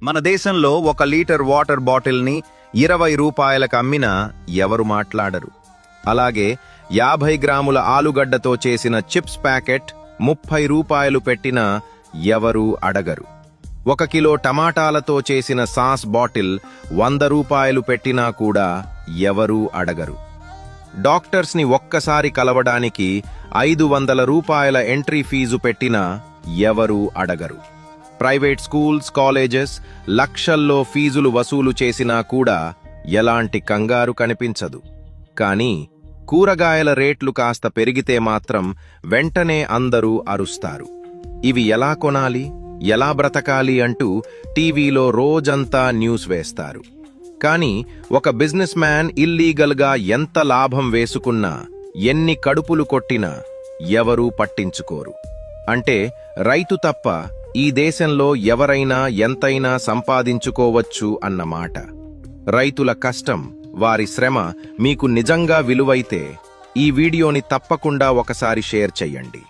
మన దేశంలో 1 litre water బాటిల్ని 20 రూపాయలకు అమ్మినా ఎవరు మాట్లాడరు. అలాగే 50 గ్రాముల ఆలుగడ్డతో చేసిన చిప్స్ ప్యాకెట్ 30 రూపాయలు పెట్టినా ఎవరూ అడగరు. 1 కిలో టమాటాలతో చేసిన సాస్ బాటిల్ 100 రూపాయలు పెట్టినా కూడా ఎవరూ అడగరు. డాక్టర్స్ని ఒక్కసారి కలవడానికి 500 రూపాయల ఎంట్రీ ఫీజు పెట్టినా ఎవరూ అడగరు. ప్రైవేట్ స్కూల్స్, కాలేజెస్ లక్షల్లో ఫీజులు వసూలు చేసినా కూడా ఎలాంటి కంగారు కనిపించదు. కానీ కూరగాయల రేట్లు కాస్త పెరిగితే మాత్రం వెంటనే అందరూ అరుస్తారు. ఇవి ఎలా కొనాలి, ఎలా బ్రతకాలి అంటూ టీవీలో రోజంతా న్యూస్ వేస్తారు. కానీ ఒక బిజినెస్ మ్యాన్ ఇల్లీగల్గా ఎంత లాభం వేసుకున్నా, ఎన్ని కడుపులు కొట్టినా ఎవరూ పట్టించుకోరు. అంటే రైతు తప్ప ఈ దేశంలో ఎవరైనా ఎంతైనా సంపాదించుకోవచ్చు అన్నమాట. రైతుల కష్టం, వారి శ్రమ మీకు నిజంగా విలువైతే ఈ వీడియోని తప్పకుండా ఒకసారి షేర్ చెయ్యండి.